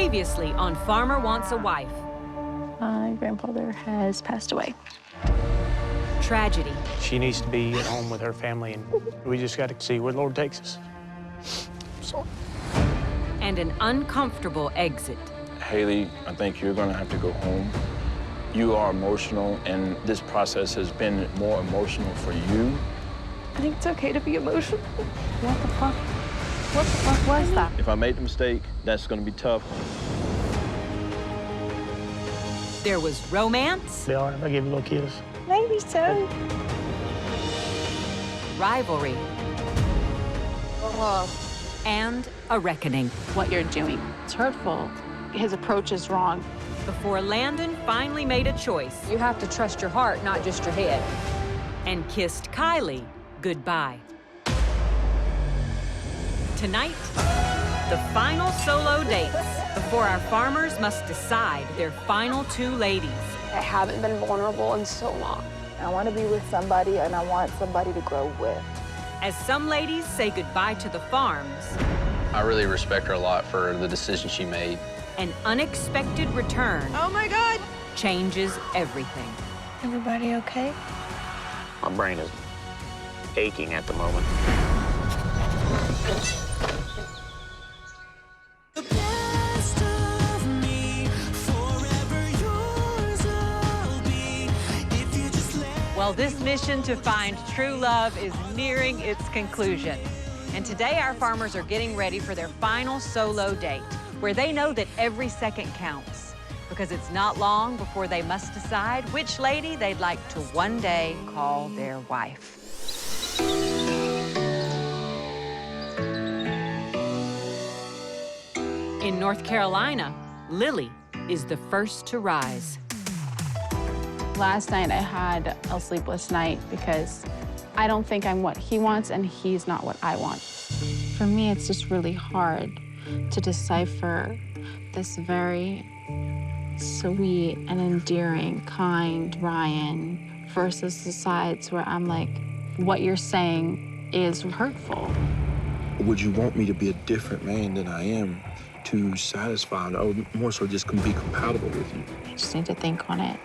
Previously on Farmer Wants a Wife. My grandfather has passed away. Tragedy. She needs to be at home with her family, and we just got to see where the Lord takes us. So. And an uncomfortable exit. Haley, I think you're gonna have to go home. You are emotional, and this process has been more emotional for you. I think it's okay to be emotional. What the fuck? What the fuck was that? If I made the mistake, that's gonna be tough. There was romance. Be all right if I give you a little kiss? Maybe so. Rivalry. And a reckoning. What you're doing, it's hurtful. His approach is wrong. Before Landon finally made a choice You have to trust your heart, not just your head. and kissed Kylie goodbye. Tonight, the final solo dates before our farmers must decide their final two ladies. I haven't been vulnerable in so long. I want to be with somebody, and I want somebody to grow with. As some ladies say goodbye to the farms, I really respect her a lot for the decision she made. an unexpected return Oh my God! changes everything. Everybody okay? My brain is aching at the moment. Well, this mission to find true love is nearing its conclusion. And today our farmers are getting ready for their final solo date, where they know that every second counts, because it's not long before they must decide which lady they'd like to one day call their wife. In North Carolina, Lily is the first to rise. Last night I had a sleepless night because I don't think I'm what he wants and he's not what I want. For me, it's just really hard to decipher this very sweet and endearing, kind Ryan versus the sides where I'm like, what you're saying is hurtful. Would you want me to be a different man than I am to satisfy, or more so just be compatible with you? Just need to think on it.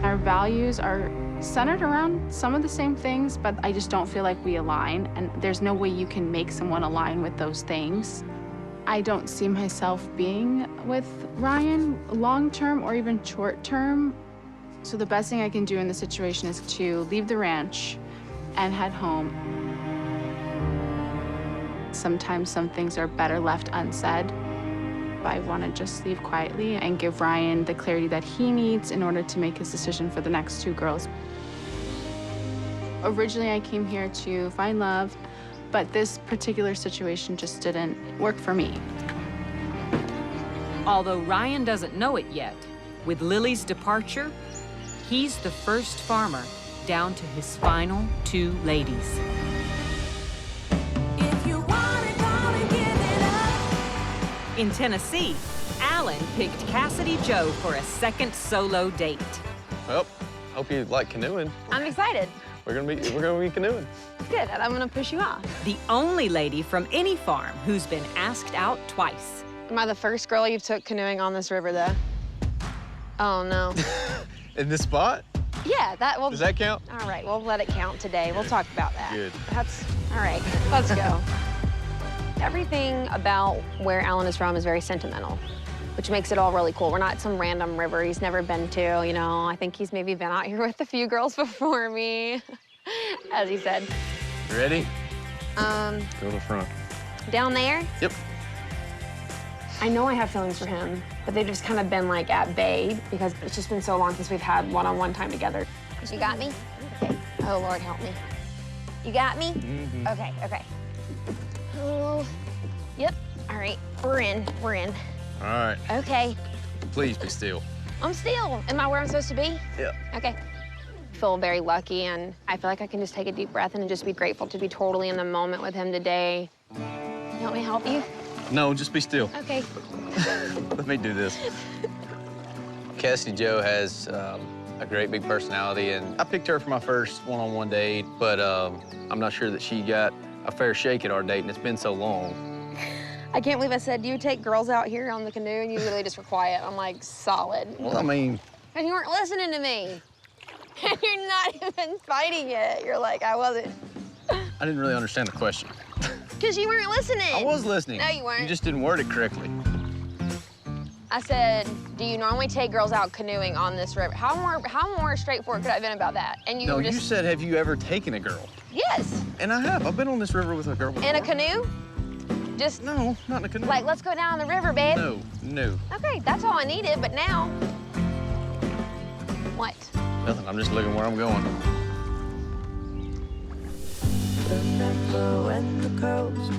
Our values are centered around some of the same things, but I just don't feel like we align, and there's no way you can make someone align with those things. I don't see myself being with Ryan long-term or even short-term. So the best thing I can do in this situation is to leave the ranch and head home. Sometimes some things are better left unsaid. I want to just leave quietly and give Ryan the clarity that he needs in order to make his decision for the next two girls. Originally, I came here to find love, but this particular situation just didn't work for me. Although Ryan doesn't know it yet, with Lily's departure, he's the first farmer down to his final two ladies. In Tennessee, Alan picked Cassidy Joe for a second solo date. Well, hope you like canoeing. I'm excited. We're gonna be canoeing. Good, and I'm gonna push you off. The only lady from any farm who's been asked out twice. Am I the first girl you've took canoeing on this river, though? Oh, no. In this spot? Yeah, that will... Does that count? All right, we'll let it count today. We'll talk about that. Good. That's... All right, let's go. Everything about where Alan is from is very sentimental, which makes it all really cool. We're not some random river he's never been to, you know. I think he's maybe been out here with a few girls before me, as he said. You ready? Go to the front. Down there? Yep. I know I have feelings for him, but they've just kind of been like at bay because it's just been so long since we've had one-on-one time together. You got me? Okay. Oh, Lord, help me. You got me? Mm-hmm. Okay, okay. Oh, yep. All right, we're in. All right. Okay. Please be still. I'm still. Am I where I'm supposed to be? Yeah. Okay. I feel very lucky, and I feel like I can just take a deep breath and just be grateful to be totally in the moment with him today. You want me to help you? No, just be still. Okay. Let me do this. Cassidy Joe has a great big personality, and I picked her for my first one-on-one date, but I'm not sure that she got a fair shake at our date, and it's been so long. I can't believe I said, do you take girls out here on the canoe? And you literally just were quiet. I'm like, solid. Well, I mean... And you weren't listening to me. And you're not even fighting it. You're like, I wasn't. I didn't really understand the question. Because you weren't listening. I was listening. No, you weren't. You just didn't word it correctly. I said, do you normally take girls out canoeing on this river? How more straightforward could I have been about that? And you No, were just... you said, have you ever taken a girl? Yes. And I have. I've been on this river with a girl before. In a canoe? Just... No, not in a canoe. Like, let's go down the river, babe. No, no. Okay, that's all I needed, but now... What? Nothing. I'm just looking where I'm going. Remember when the coast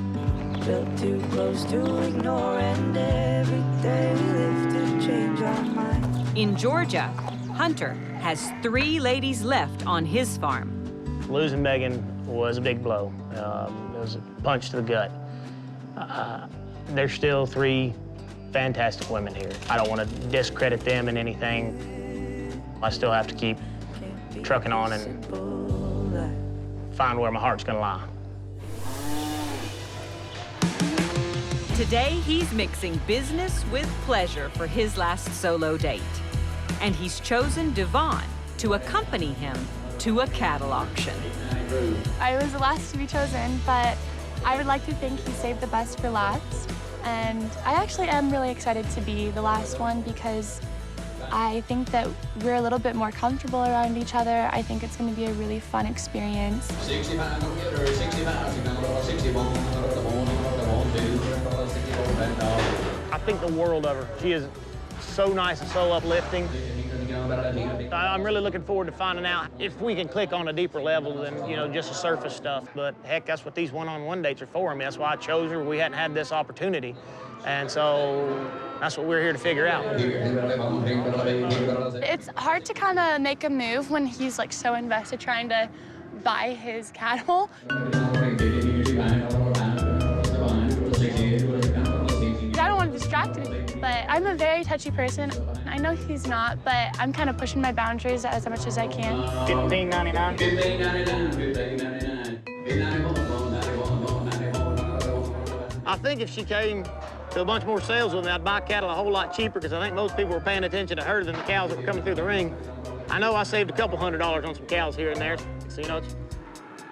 felt too close to ignore, and every day we lived to change our mind. In Georgia, Hunter has 3 ladies left on his farm. Losing Megan was a big blow. It was a punch to the gut. There's still 3 fantastic women here. I don't want to discredit them in anything. I still have to keep trucking on and find where my heart's gonna lie. Today, he's mixing business with pleasure for his last solo date. And he's chosen Devon to accompany him to a cattle auction. I was the last to be chosen, but I would like to think he saved the best for last. And I actually am really excited to be the last one because I think that we're a little bit more comfortable around each other. I think it's going to be a really fun experience. I think the world of her. She is so nice and so uplifting. I'm really looking forward to finding out if we can click on a deeper level than, you know, just the surface stuff. But heck, that's what these one-on-one dates are for. I mean, that's why I chose her. We hadn't had this opportunity. And so that's what we're here to figure out. It's hard to kind of make a move when he's like so invested trying to buy his cattle. I don't want to distract him, but I'm a very touchy person. I know he's not, but I'm kind of pushing my boundaries as much as I can. $15.99. I think if she came to a bunch more sales with me, I'd buy cattle a whole lot cheaper because I think most people were paying attention to her than the cows that were coming through the ring. I know I saved a couple $100 on some cows here and there, so, you know, it's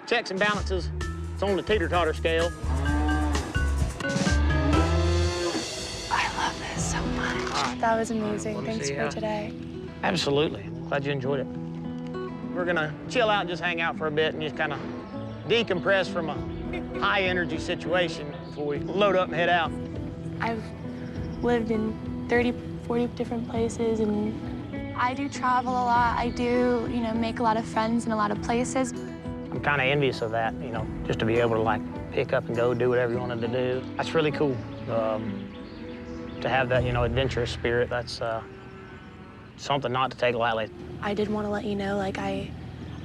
checks and balances. It's on the teeter-totter scale. I love this so much. That was amazing. Thanks for today. Absolutely. Glad you enjoyed it. We're gonna chill out and just hang out for a bit and just kind of decompress from a high-energy situation before we load up and head out. I've lived in 30, 40 different places, and I do travel a lot. I do, you know, make a lot of friends in a lot of places. I'm kind of envious of that, you know, just to be able to, like, pick up and go do whatever you wanted to do. That's really cool. To have that, you know, adventurous spirit, that's something not to take lightly. I did want to let you know, like, I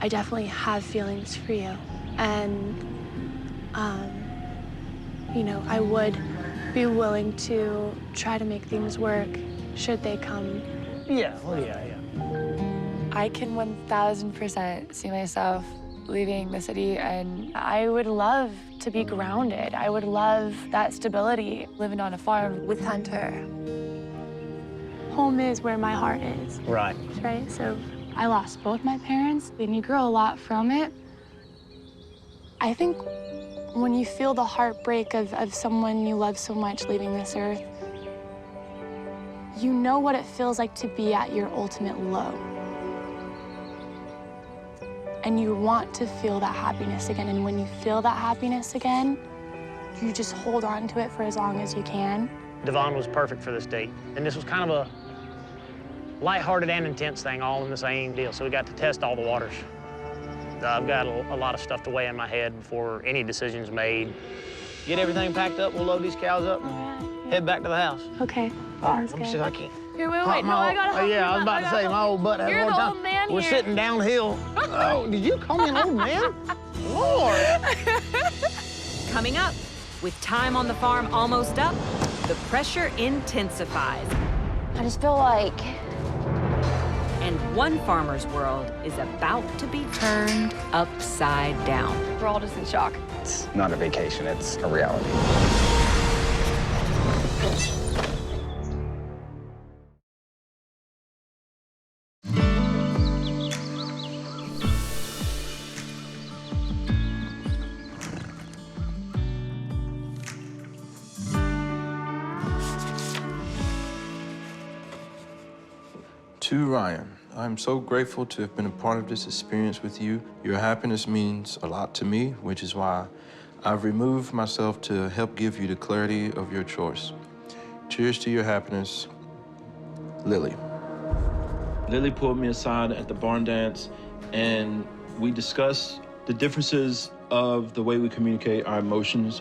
definitely have feelings for you. And, you know, I would be willing to try to make things work should they come. Yeah, well, yeah. I can 1000% see myself leaving the city, and I would love to be grounded. I would love that stability, living on a farm with Hunter. Home is where my heart is. Right. Right? So I lost both my parents, and you grow a lot from it. I think when you feel the heartbreak of someone you love so much leaving this earth, you know what it feels like to be at your ultimate low. And you want to feel that happiness again. And when you feel that happiness again, you just hold on to it for as long as you can. Devon was perfect for this date. And this was kind of a lighthearted and intense thing all in the same deal. So we got to test all the waters. I've got a lot of stuff to weigh in my head before any decision's made. Get everything packed up, we'll load these cows up and head back to the house. Okay. All right, let me see if I can. Here, wait, no, I gotta help you. Yeah, I was about to say, my old butt has You're a the hard time. old man We're here. sitting downhill. Oh, did you call me an old man? Lord. Coming up, with time on the farm almost up, the pressure intensifies. I just feel like... And one farmer's world is about to be turned upside down. We're all just in shock. It's not a vacation, it's a reality. To Ryan, I'm so grateful to have been a part of this experience with you. Your happiness means a lot to me, which is why I've removed myself to help give you the clarity of your choice. Cheers to your happiness, Lily. Lily pulled me aside at the barn dance, and we discussed the differences of the way we communicate our emotions.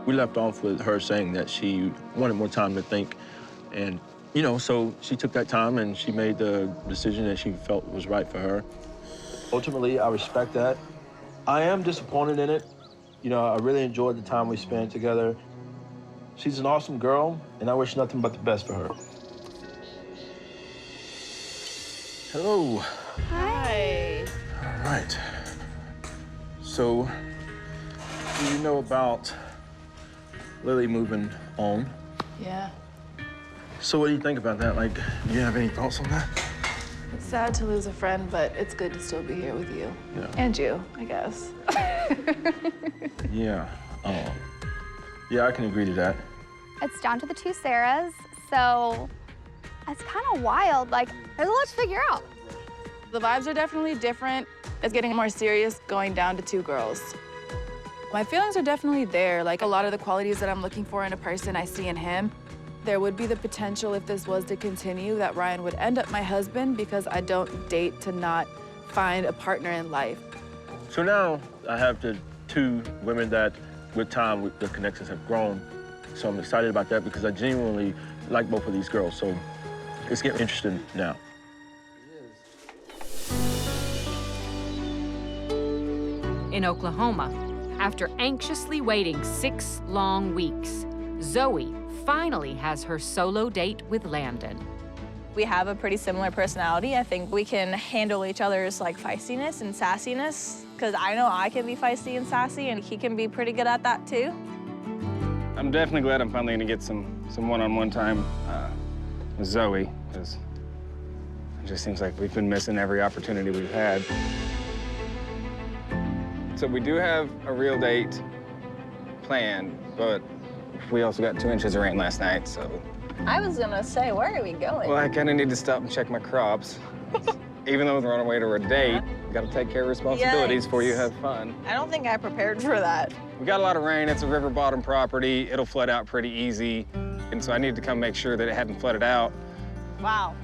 We left off with her saying that she wanted more time to think, and you know, so she took that time and she made the decision that she felt was right for her. Ultimately, I respect that. I am disappointed in it. You know, I really enjoyed the time we spent together. She's an awesome girl, and I wish nothing but the best for her. Hello. Hi. All right. So, do you know about Lily moving on? Yeah. So what do you think about that? Like, do you have any thoughts on that? It's sad to lose a friend, but it's good to still be here with you. Yeah. And you, I guess. Yeah. Yeah, I can agree to that. It's down to the two Sarahs, so it's kind of wild. Like, there's a lot to figure out. The vibes are definitely different. It's getting more serious going down to two girls. My feelings are definitely there. Like, a lot of the qualities that I'm looking for in a person I see in him. There would be the potential, if this was to continue, that Ryan would end up my husband because I don't date to not find a partner in life. So now I have the two women that, with time, the connections have grown. So I'm excited about that because I genuinely like both of these girls. So it's getting interesting now. In Oklahoma, after anxiously waiting 6 long weeks, Zoe finally has her solo date with Landon. We have a pretty similar personality. I think we can handle each other's like feistiness and sassiness, because I know I can be feisty and sassy, and he can be pretty good at that too. I'm definitely glad I'm finally gonna get some one-on-one time with Zoe, because it just seems like we've been missing every opportunity we've had. So we do have a real date planned, but we also got 2 inches of rain last night, so. I was gonna say, where are we going? Well, I kind of need to stop and check my crops. Even though we're on our way to a date, we got to take care of responsibilities before you have fun. I don't think I prepared for that. We got a lot of rain. It's a river bottom property. It'll flood out pretty easy. And so I needed to come make sure that it hadn't flooded out. Wow.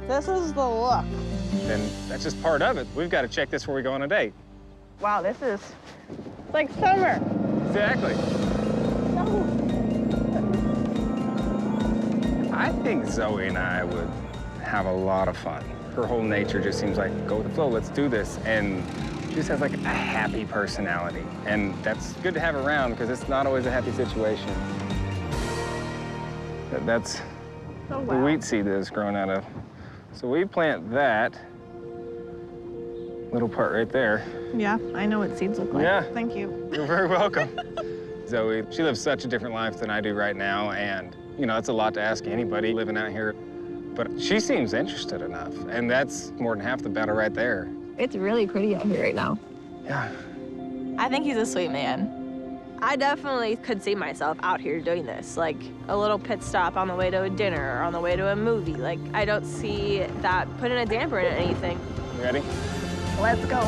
This is the look. And that's just part of it. We've got to check this before we go on a date. Wow, this is like summer. Exactly. I think Zoe and I would have a lot of fun. Her whole nature just seems like, go with the flow, let's do this. And she just has like a happy personality. And that's good to have around because it's not always a happy situation. That's the wheat seed that it's growing out of. So we plant that little part right there. Yeah, I know what seeds look like. Yeah. Thank you. You're very welcome. Zoe, she lives such a different life than I do right now, and you know, it's a lot to ask anybody living out here, but she seems interested enough, and that's more than half the battle right there. It's really pretty out here right now. Yeah. I think he's a sweet man. I definitely could see myself out here doing this, like a little pit stop on the way to a dinner or on the way to a movie. Like, I don't see that putting a damper in anything. You ready? Let's go.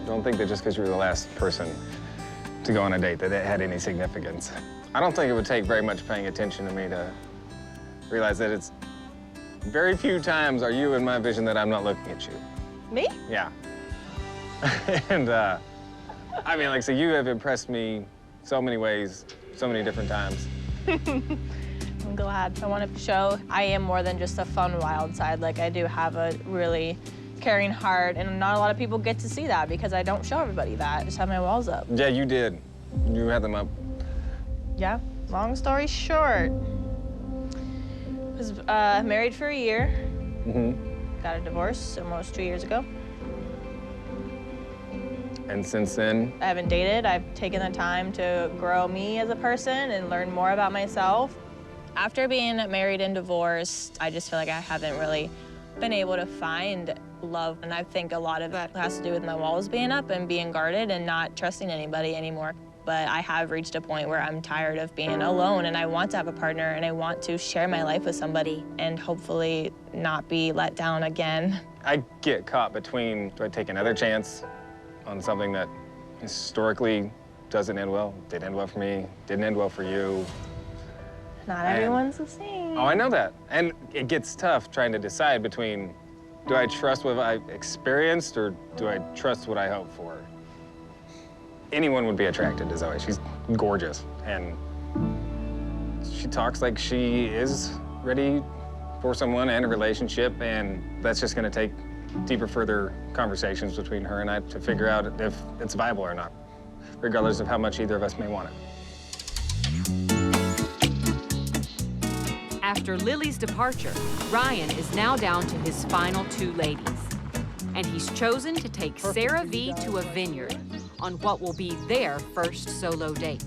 Don't think that just because you were the last person to go on a date that it had any significance. I don't think it would take very much paying attention to me to realize that it's very few times are you in my vision that I'm not looking at you. Me? Yeah. And I mean, like, so you have impressed me so many ways, so many different times. I'm glad. I want to show I am more than just a fun, wild side. Like, I do have a really caring heart, and not a lot of people get to see that because I don't show everybody that. I just have my walls up. Yeah, you did. You had them up. Yeah, long story short, was married for a year. Got a divorce almost 2 years ago. And since then? I haven't dated. I've taken the time to grow me as a person and learn more about myself. After being married and divorced, I just feel like I haven't really been able to find love. And I think a lot of that has to do with my walls being up and being guarded and not trusting anybody anymore. But I have reached a point where I'm tired of being alone and I want to have a partner and I want to share my life with somebody and hopefully not be let down again. I get caught between, do I take another chance on something that historically doesn't end well? Didn't end well for me, didn't end well for you. Not everyone's the same. Oh, I know that. And it gets tough trying to decide between, do I trust what I experienced or do I trust what I hope for? Anyone would be attracted to Zoe. She's gorgeous. And she talks like she is ready for someone and a relationship, and that's just gonna take deeper, further conversations between her and I to figure out if it's viable or not, regardless of how much either of us may want it. After Lily's departure, Ryan is now down to his final 2 ladies. And he's chosen to take Sarah V to a vineyard on what will be their first solo date.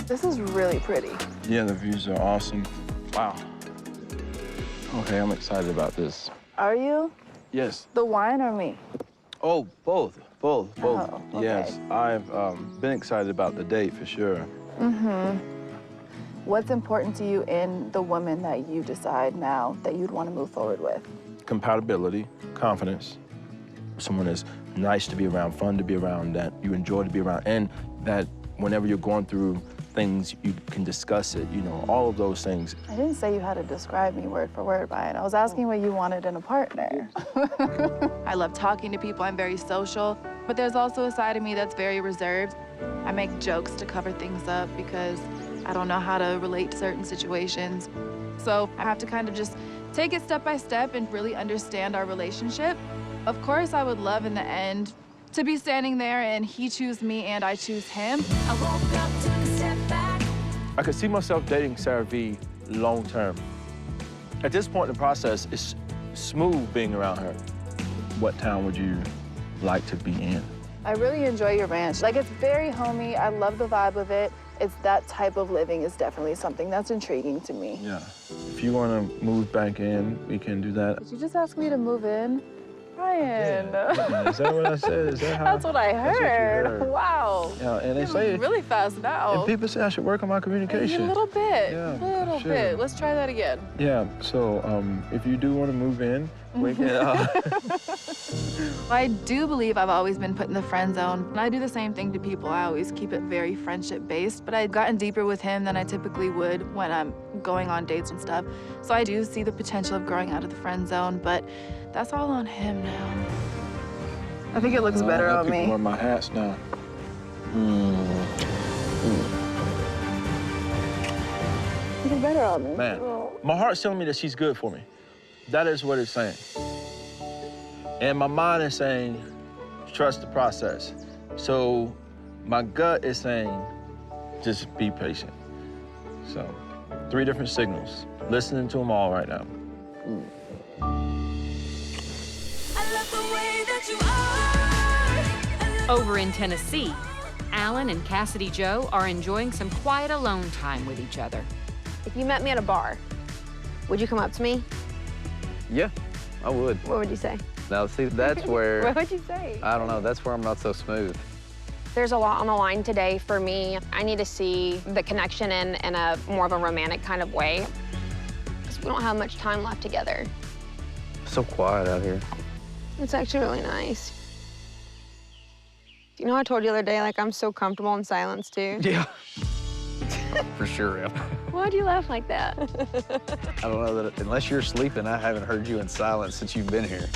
This is really pretty. Yeah, the views are awesome. Wow. Okay, I'm excited about this. Are you? Yes. The wine or me? Oh, both. Oh, okay. Yes, I've been excited about the date for sure. What's important to you in the woman that you decide now that you'd want to move forward with? Compatibility, confidence, someone that's nice to be around, fun to be around, that you enjoy to be around, and that whenever you're going through things, you can discuss it, you know, all of those things. I didn't say you had to describe me word for word, Ryan. I was asking what you wanted in a partner. I love talking to people. I'm very social, but there's also a side of me that's very reserved. I make jokes to cover things up because I don't know how to relate to certain situations. So I have to kind of just take it step by step and really understand our relationship. Of course, I would love in the end to be standing there and he choose me and I choose him. I woke up to a step back. I could see myself dating Sarah V long term. At this point in the process, it's smooth being around her. What town would you like to be in? I really enjoy your ranch. Like, it's very homey. I love the vibe of it. It's that type of living is definitely something that's intriguing to me. Yeah. If you want to move back in, we can do that. Did you just ask me to move in? Ryan. Yeah. Is that what I said? Is that how? That's what I heard. That's what you heard. Wow. Yeah, and they You're say really fast now. And people say I should work on my communication. A little bit. Yeah, a little sure. bit. Let's try that again. Yeah. So if you do want to move in, we can. I do believe I've always been put in the friend zone. And I do the same thing to people. I always keep it very friendship-based, but I've gotten deeper with him than I typically would when I'm going on dates and stuff. So I do see the potential of growing out of the friend zone, but that's all on him now. I think it looks better on me. me. Wear my hats now. It's better on me. Man, my heart's telling me that she's good for me. That is what it's saying. And my mind is saying, trust the process. So my gut is saying, just be patient. So 3 different signals. Listening to them all right now. Over in Tennessee, Alan and Cassidy Joe are enjoying some quiet alone time with each other. If you met me at a bar, would you come up to me? Yeah, I would. What would you say? Now, see, that's where... What would you say? I don't know. That's where I'm not so smooth. There's a lot on the line today for me. I need to see the connection in a more of a romantic kind of way. Because we don't have much time left together. It's so quiet out here. It's actually really nice. You know, I told you the other day, like, I'm so comfortable in silence, too. Yeah. For sure. Why'd you laugh like that? I don't know that unless you're sleeping, I haven't heard you in silence since you've been here.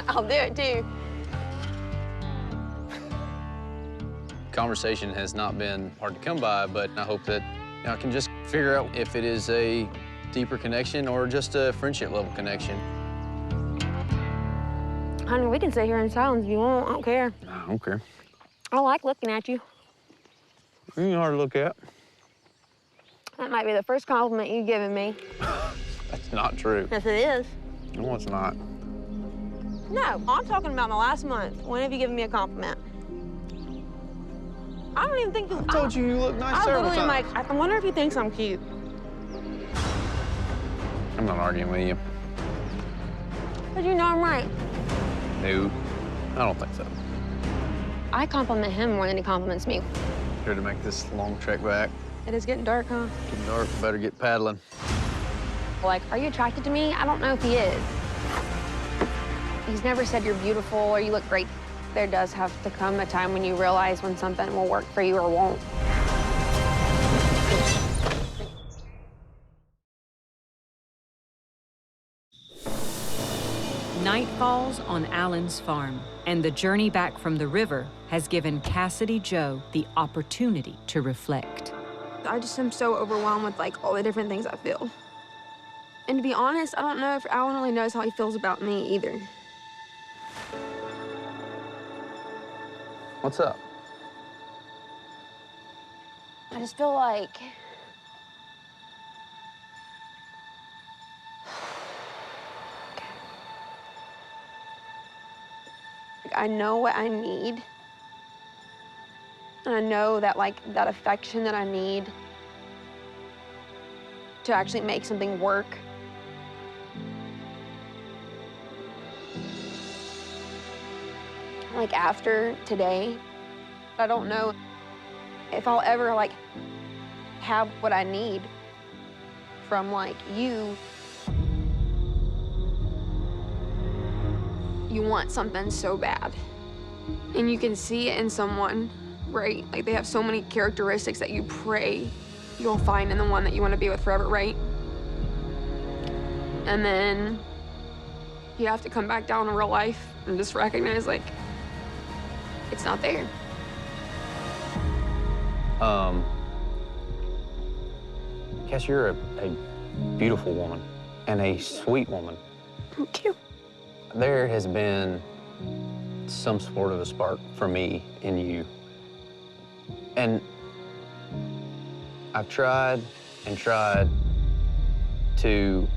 I'll do it, too. Conversation has not been hard to come by, but I hope that I can just figure out if it is a deeper connection or just a friendship level connection. Honey, we can sit here in silence if you want. I don't care. I don't care. I like looking at you. You're hard to look at. That might be the first compliment you've given me. That's not true. Yes, it is. No, it's not. No, I'm talking about in the last month. When have you given me a compliment? I don't even think you... I told you look nice several times. Like, I wonder if he thinks I'm cute. I'm not arguing with you. But you know I'm right. No, I don't think so. I compliment him more than he compliments me. Here to make this long trek back. It is getting dark, huh? Getting dark, better get paddling. Like, are you attracted to me? I don't know if he is. He's never said you're beautiful or you look great. There does have to come a time when you realize when something will work for you or won't. Night falls on Alan's farm, and the journey back from the river has given Cassidy Joe the opportunity to reflect. I just am so overwhelmed with like all the different things I feel. And to be honest, I don't know if Alan really knows how he feels about me either. What's up? I just feel like I know what I need. And I know that, like, that affection that I need to actually make something work. Like, after today, I don't know if I'll ever, like, have what I need from, like, you. You want something so bad. And you can see it in someone, right? Like, they have so many characteristics that you pray you'll find in the one that you want to be with forever, right? And then you have to come back down in real life and just recognize, like, it's not there. Cass, you're a beautiful woman and a sweet woman. Thank you. There has been some sort of a spark for me in you. And I've tried and tried to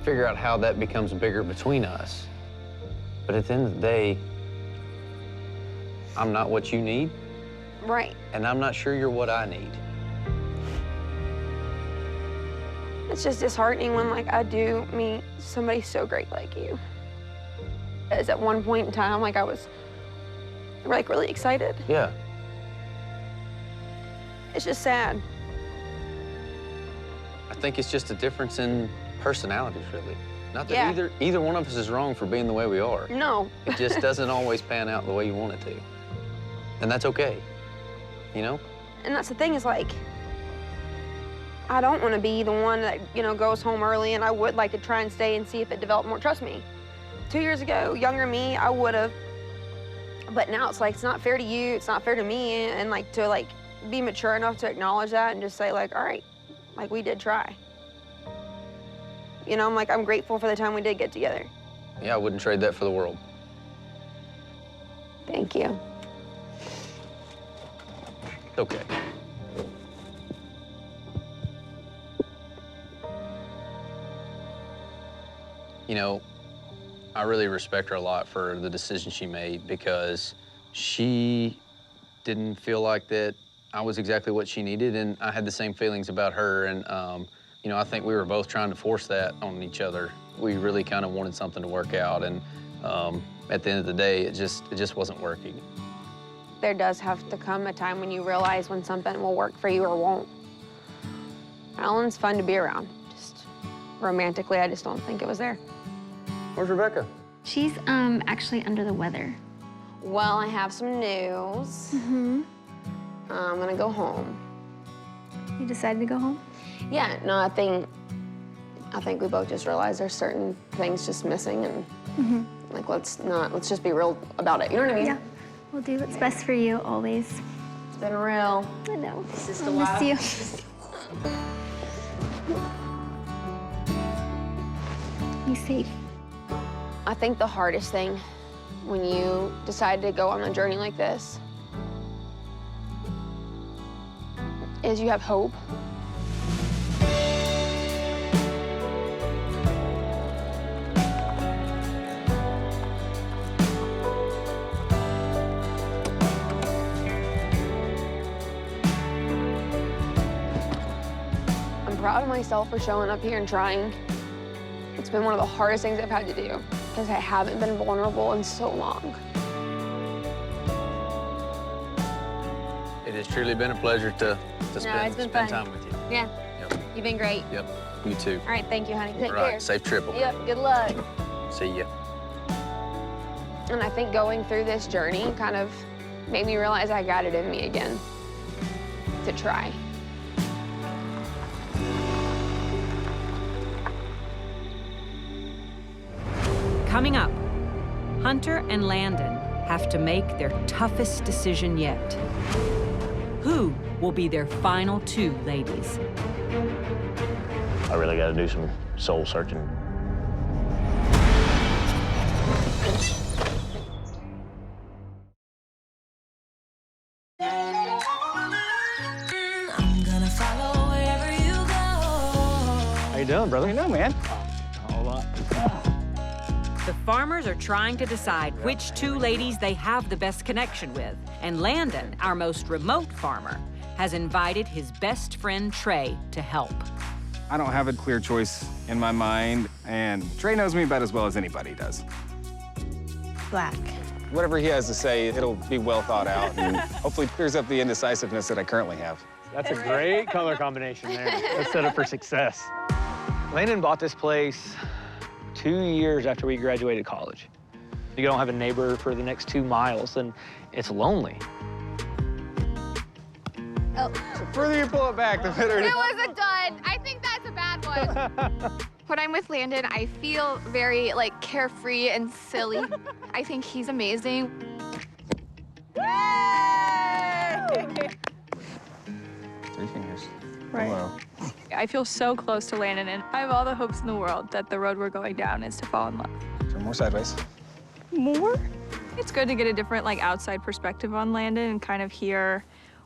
figure out how that becomes bigger between us. But at the end of the day, I'm not what you need. Right. And I'm not sure you're what I need. It's just disheartening when, like, I do meet somebody so great like you. As at one point in time, like, I was, like, really excited. Yeah. It's just sad. I think it's just a difference in personalities, really. Not that either one of us is wrong for being the way we are. No. It just doesn't always pan out the way you want it to. And that's okay, you know? And that's the thing is, like, I don't want to be the one that, you know, goes home early, and I would like to try and stay and see if it developed more. Trust me. 2 years ago, younger me, I would have. But now it's like, it's not fair to you, it's not fair to me, and like to like be mature enough to acknowledge that and just say like, all right, like we did try. You know, I'm grateful for the time we did get together. Yeah, I wouldn't trade that for the world. Thank you. Okay. You know, I really respect her a lot for the decision she made because she didn't feel like that I was exactly what she needed, and I had the same feelings about her, and you know, I think we were both trying to force that on each other. We really kind of wanted something to work out, and at the end of the day, it just wasn't working. There does have to come a time when you realize when something will work for you or won't. Alan's fun to be around. Just romantically, I just don't think it was there. Where's Rebecca? She's actually under the weather. Well, I have some news. Mm-hmm. I'm gonna go home. You decided to go home? Yeah, no, I think we both just realized there's certain things just missing, and like let's just be real about it. You know what I mean? Yeah, we'll do what's best for you always. been real. I know. It's just I a miss while. you. Be safe. I think the hardest thing when you decide to go on a journey like this is you have hope. I'm proud of myself for showing up here and trying. It's been one of the hardest things I've had to do because I haven't been vulnerable in so long. It has truly been a pleasure to it's spend been fun. time with you. Yeah. Yep. You've been great. Yep. You too. All right, thank you, honey. Take All right. care. Safe trip. Okay? Yep, good luck. See ya. And I think going through this journey kind of made me realize I got it in me again to try. Coming up, Hunter and Landon have to make their toughest decision yet. Who will be their final two ladies? I really got to do some soul searching. How you doing, brother? How you doing, man? A whole lot. The farmers are trying to decide which two ladies they have the best connection with. And Landon, our most remote farmer, has invited his best friend Trey to help. I don't have a clear choice in my mind, and Trey knows me about as well as anybody does. Black. Whatever he has to say, it'll be well thought out and hopefully clears up the indecisiveness that I currently have. That's a great color combination there. Let's set up for success. Landon bought this place 2 years after we graduated college. You don't have a neighbor for the next 2 miles, and it's lonely. Oh. The further you pull it back, the better it is. It was a dud. I think that's a bad one. When I'm with Landon, I feel very, like, carefree and silly. I think he's amazing. 3 fingers. Right. Hello. I feel so close to Landon, and I have all the hopes in the world that the road we're going down is to fall in love. So more sideways. More? It's good to get a different, like, outside perspective on Landon and kind of hear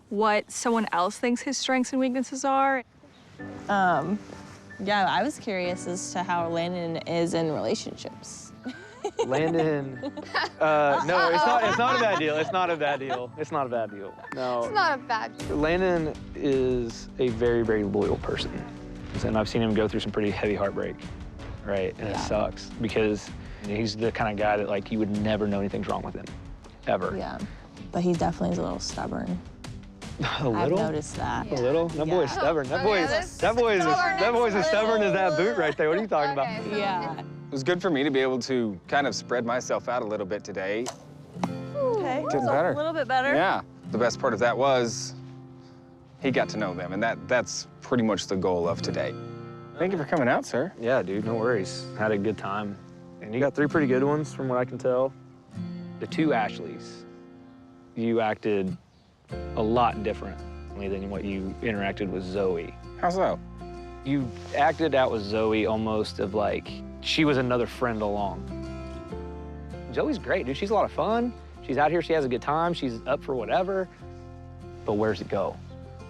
what someone else thinks his strengths and weaknesses are. Yeah, I was curious as to how Landon is in relationships. Landon, no, it's not a bad deal. It's not a bad deal. It's not a bad deal. No. It's not a bad deal. Landon is a very, very loyal person. And I've seen him go through some pretty heavy heartbreak, right? And it sucks because he's the kind of guy that, like, you would never know anything's wrong with him, ever. Yeah, but he definitely is a little stubborn. A little? I've noticed that. A little? That boy's stubborn. That boy's as stubborn as that boot right there. What are you talking about? Yeah. It was good for me to be able to kind of spread myself out a little bit today. Okay. Getting better. A little bit better. Yeah. The best part of that was he got to know them, and that's pretty much the goal of today. Thank you for coming out, sir. Yeah, dude, no worries. Had a good time. And you got 3 pretty good ones from what I can tell. The 2 Ashleys, you acted a lot differently than what you interacted with Zoe. How so? You acted out with Zoe almost of like she was another friend along. Zoe's great, dude. She's a lot of fun. She's out here, she has a good time, she's up for whatever. But where's it go?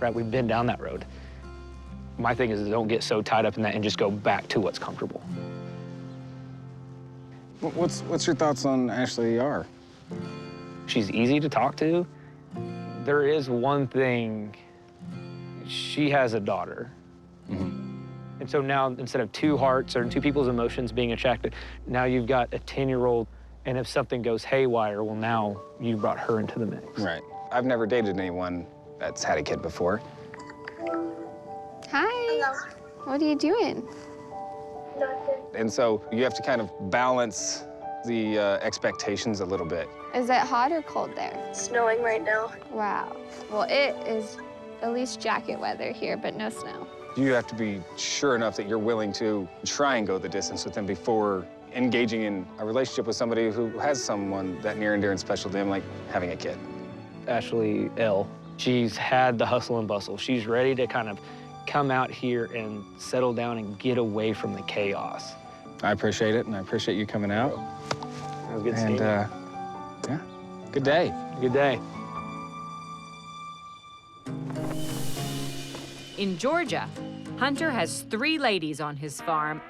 Right, we've been down that road. My thing is don't get so tied up in that and just go back to what's comfortable. What's your thoughts on Ashley R? She's easy to talk to. There is one thing, she has a daughter. And so now, instead of 2 hearts or 2 people's emotions being attracted, now you've got a 10-year-old, and if something goes haywire, well, now you brought her into the mix. Right. I've never dated anyone that's had a kid before. Hi. Hello. What are you doing? And so you have to kind of balance the expectations a little bit. Is it hot or cold there? It's snowing right now. Wow. Well, it is at least jacket weather here, but no snow. You have to be sure enough that you're willing to try and go the distance with them before engaging in a relationship with somebody who has someone that near and dear and special to them, like having a kid. Ashley L. She's had the hustle and bustle. She's ready to kind of come out here and settle down and get away from the chaos. I appreciate it, and I appreciate you coming out. That was good seeing you. Yeah, good day. Good day. In Georgia, Hunter has 3 ladies on his farm,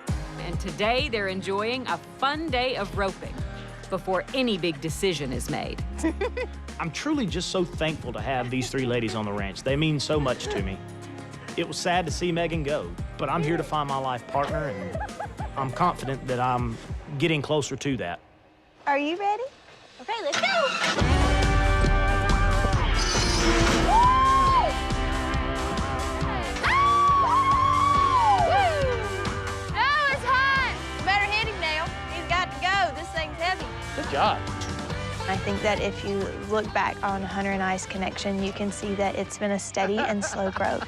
and today they're enjoying a fun day of roping before any big decision is made. I'm truly just so thankful to have these 3 ladies on the ranch. They mean so much to me. It was sad to see Megan go, but I'm here to find my life partner, and I'm confident that I'm getting closer to that. Are you ready? Okay, let's go. Good job. I think that if you look back on Hunter and I's connection, you can see that it's been a steady and slow growth.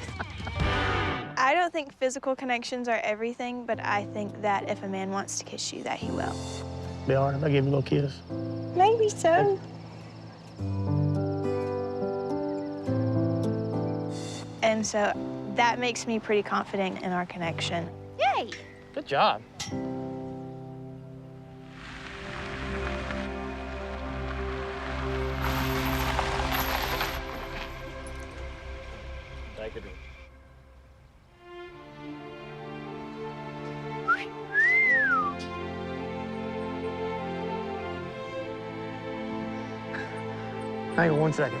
I don't think physical connections are everything, but I think that if a man wants to kiss you, that he will. Be all right if I give you a little kiss? Maybe so. And so that makes me pretty confident in our connection. Yay! Good job. Take it. Hang on 1 second.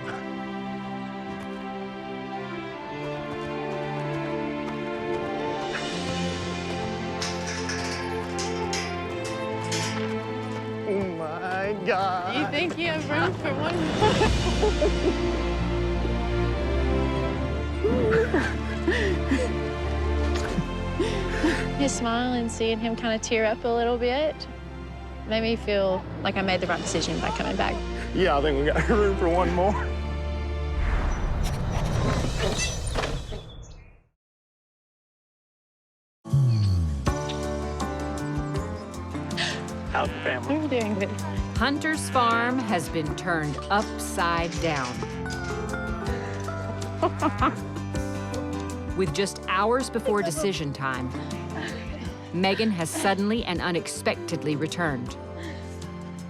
Oh my God. You think you have room for one more? His smile and seeing him kind of tear up a little bit made me feel like I made the right decision by coming back. Yeah, I think we got room for one more. How's the family? We're doing good. Hunter's farm has been turned upside down. With just hours before decision time, Megan has suddenly and unexpectedly returned.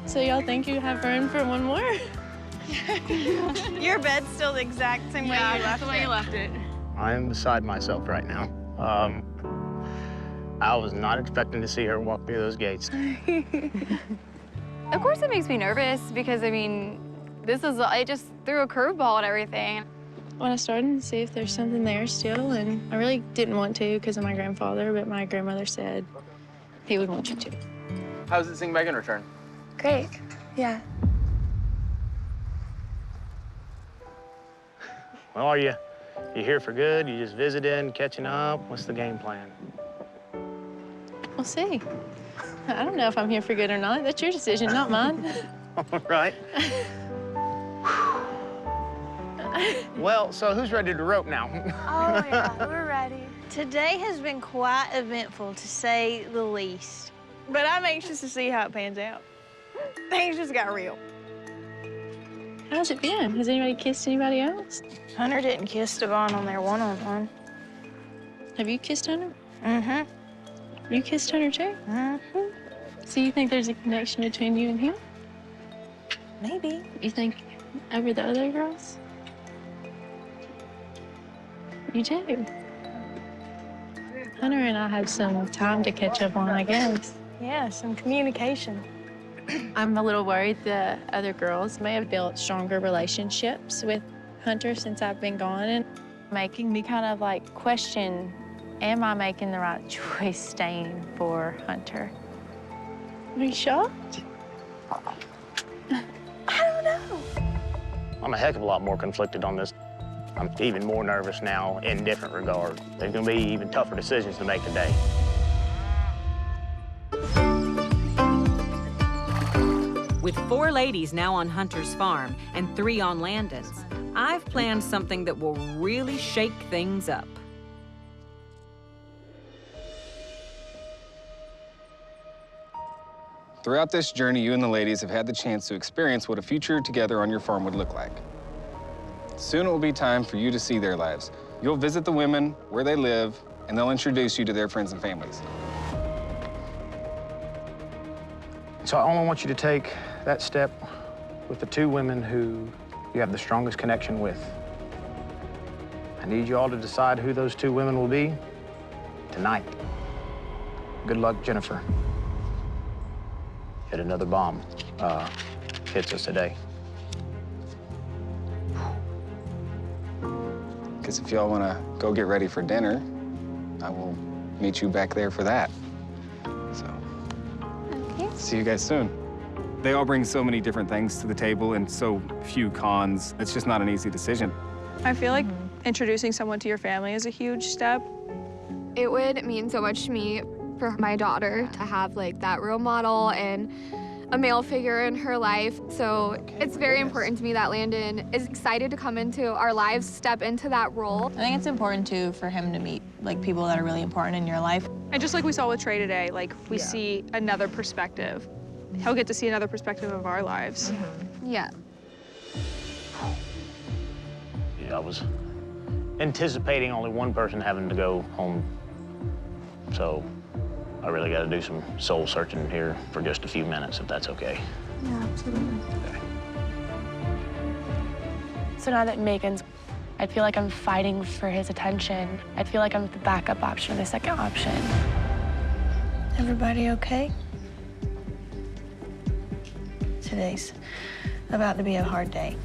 So y'all think you have room for one more? Your bed's still the exact same way you left it. I am beside myself right now. I was not expecting to see her walk through those gates. Of course it makes me nervous because, I mean, I just threw a curveball at everything. When I started to see if there's something there still, and I really didn't want to because of my grandfather, but my grandmother said he would want you to. How was it seeing Megan return? Great, yeah. Well, are you here for good? You just visiting, catching up? What's the game plan? We'll see. I don't know if I'm here for good or not. That's your decision, not mine. All right. Well, so who's ready to rope now? Oh, yeah, we're ready. Today has been quite eventful, to say the least. But I'm anxious to see how it pans out. Things just got real. How's it been? Has anybody kissed anybody else? Hunter didn't kiss Devon on their one-on-one. Have you kissed Hunter? Mm-hmm. You kissed Hunter too? Mm-hmm. So you think there's a connection between you and him? Maybe. You think over the other girls? You do. Hunter and I have some time to catch up on, I guess. Yeah, some communication. I'm a little worried the other girls may have built stronger relationships with Hunter since I've been gone, and making me kind of like question, am I making the right choice staying for Hunter? Are you shocked? I don't know. I'm a heck of a lot more conflicted on this. I'm even more nervous now in different regards. There's gonna be even tougher decisions to make today. With 4 ladies now on Hunter's farm and 3 on Landon's, I've planned something that will really shake things up. Throughout this journey, you and the ladies have had the chance to experience what a future together on your farm would look like. Soon it will be time for you to see their lives. You'll visit the women where they live, and they'll introduce you to their friends and families. So I only want you to take that step with the two women who you have the strongest connection with. I need you all to decide who those two women will be tonight. Good luck, Jennifer. Yet another bomb hits us today. Guess if y'all want to go get ready for dinner, I will meet you back there for that. So, Okay. see you guys soon. They all bring so many different things to the table and so few cons. It's just not an easy decision. I feel like introducing someone to your family is a huge step. It would mean so much to me for my daughter to have like that role model and a male figure in her life. So it's very important to me that Landon is excited to come into our lives, step into that role. I think it's important too for him to meet like people that are really important in your life. And just like we saw with Trey today, like we see another perspective. He'll get to see another perspective of our lives. Yeah. Yeah, I was anticipating only one person having to go home. So I really got to do some soul searching here for just a few minutes, if that's okay. Yeah, absolutely. So now that Megan's, I feel like I'm fighting for his attention. I feel like I'm the backup option, the second option. Everybody okay? Today's about to be a hard day.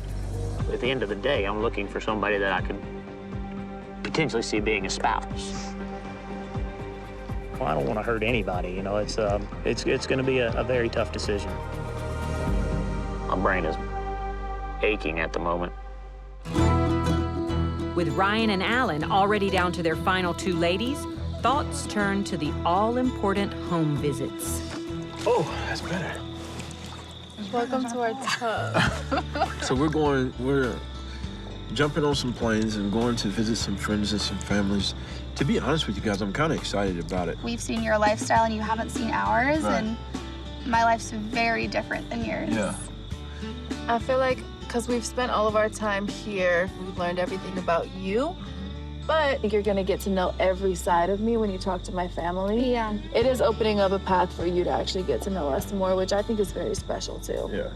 At the end of the day, I'm looking for somebody that I could potentially see being a spouse. Well, I don't want to hurt anybody, you know. It's going to be a very tough decision. My brain is aching at the moment. With Ryan and Alan already down to their final two ladies, thoughts turn to the all-important home visits. Oh, that's better. Welcome to our tub. So we're jumping on some planes and going to visit some friends and some families. To be honest with you guys, I'm kind of excited about it. We've seen your lifestyle and you haven't seen ours, Right. and my life's very different than yours. Yeah. I feel like because we've spent all of our time here, we've learned everything about you. But I think you're gonna get to know every side of me when you talk to my family. Yeah. It is opening up a path for you to actually get to know us more, which I think is very special too. Yeah.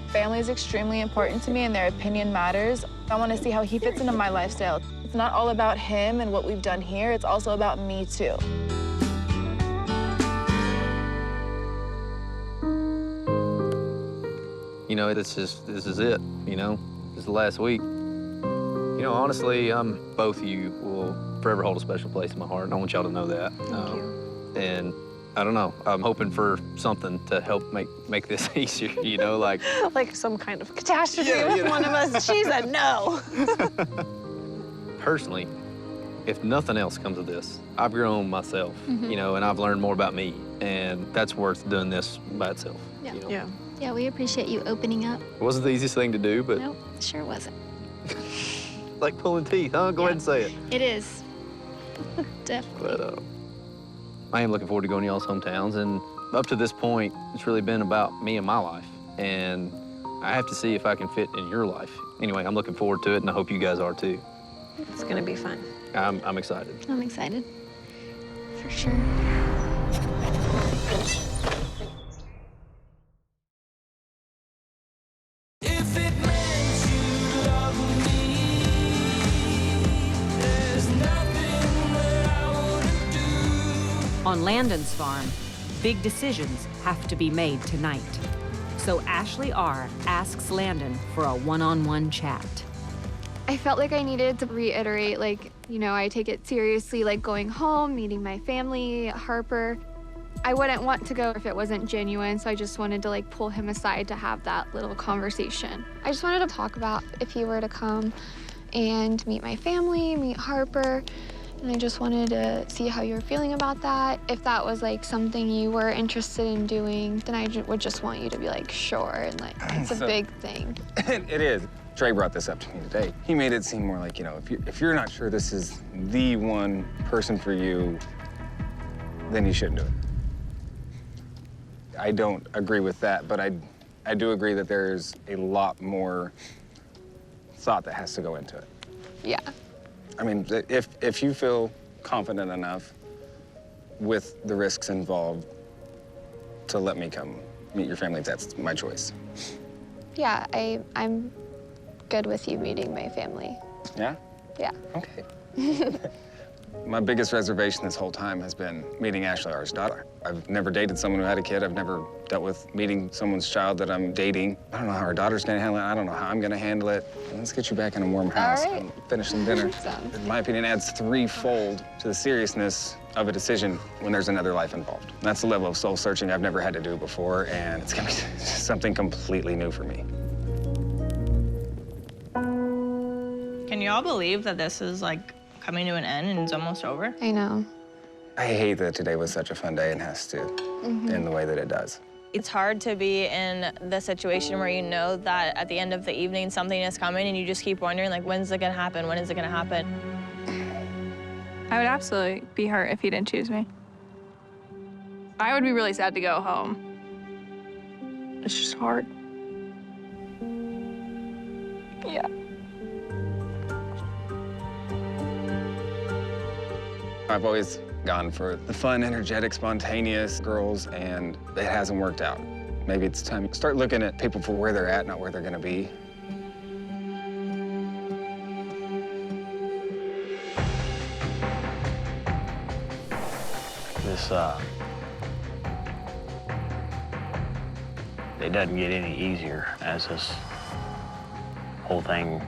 Family is extremely important to me and their opinion matters. I want to see how he fits into my lifestyle. It's not all about him and what we've done here, it's also about me too. You know, this is it, you know? This is the last week. You know, honestly, both of you will forever hold a special place in my heart, and I want y'all to know that. Thank you. And I don't know, I'm hoping for something to help make this easier, you know, like... Like some kind of catastrophe Yeah, with you know. one of us. She said no. Personally, if nothing else comes of this, I've grown myself, Mhm. you know, and I've learned more about me, and that's worth doing this by itself. Yeah. You know? Yeah, we appreciate you opening up. It wasn't the easiest thing to do, but Nope, sure wasn't. like pulling teeth, huh? Go ahead and say it. It is. Definitely. But I am looking forward to going to y'all's hometowns, and up to this point, it's really been about me and my life, and I have to see if I can fit in your life. Anyway, I'm looking forward to it, and I hope you guys are too. It's gonna be fun. I'm excited. I'm excited. For sure. On Landon's farm, big decisions have to be made tonight. So Ashley R. asks Landon for a one-on-one chat. I felt like I needed to reiterate, like, you know, I take it seriously, like going home, meeting my family, Harper. I wouldn't want to go if it wasn't genuine, so I just wanted to like pull him aside to have that little conversation. I just wanted to talk about if he were to come and meet my family, meet Harper, and I just wanted to see how you were feeling about that. If that was like something you were interested in doing, then I would just want you to be like, sure, and like, it's a So- big thing. It is. Trey brought this up to me today. He made it seem more like, you know, if you're not sure this is the one person for you, then you shouldn't do it. I don't agree with that, but I do agree that there's a lot more thought that has to go into it. Yeah. I mean, if you feel confident enough with the risks involved to let me come meet your family, that's my choice. Yeah, I'm good with you meeting my family. Yeah? Yeah. Okay. My biggest reservation this whole time has been meeting Ashley, our daughter. I've never dated someone who had a kid. I've never dealt with meeting someone's child that I'm dating. I don't know how our daughter's gonna handle it. I don't know how I'm gonna handle it. Let's get you back in a warm house and finish some dinner. In my opinion, adds threefold to the seriousness of a decision when there's another life involved. That's the level of soul searching I've never had to do before, and it's gonna be something completely new for me. Can you all believe that this is like coming to an end and it's almost over? I know. I hate that today was such a fun day and has to end the way that it does. It's hard to be in the situation where you know that at the end of the evening something is coming and you just keep wondering, like, when's it gonna happen? When is it gonna happen? I would absolutely be hurt if he didn't choose me. I would be really sad to go home. It's just hard. Yeah. I've always gone for the fun, energetic, spontaneous girls, and it hasn't worked out. Maybe it's time to start looking at people for where they're at, not where they're gonna be. It doesn't get any easier as this whole thing,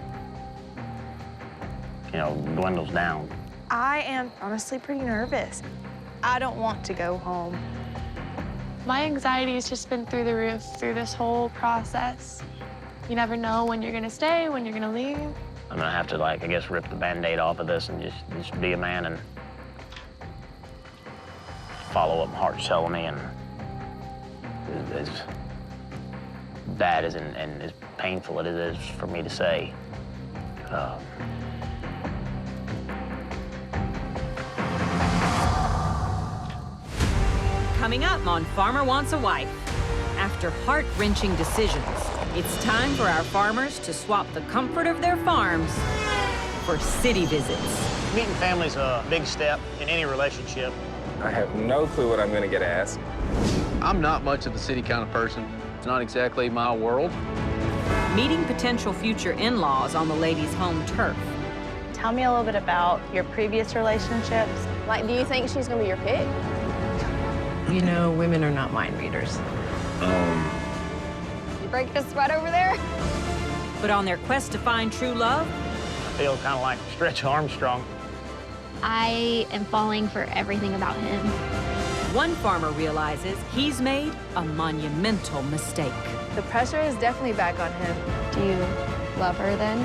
dwindles down. I am honestly pretty nervous. I don't want to go home. My anxiety has just been through the roof through this whole process. You never know when you're gonna stay, when you're gonna leave. I'm gonna have to, I guess, rip the Band-Aid off of this and just be a man and follow what my heart's telling me. And as bad as and as painful as it is for me to say, Coming up on Farmer Wants a Wife. After heart-wrenching decisions, it's time for our farmers to swap the comfort of their farms for city visits. Meeting family's a big step in any relationship. I have no clue what I'm gonna get asked. I'm not much of the city kind of person. It's not exactly my world. Meeting potential future in-laws on the ladies' home turf. Tell me a little bit about your previous relationships. Like, do you think she's gonna be your pick? You know, women are not mind readers. You breaking a sweat over there? But on their quest to find true love, I feel kind of like Stretch Armstrong. I am falling for everything about him. one farmer realizes he's made a monumental mistake. The pressure is definitely back on him. Do you love her then?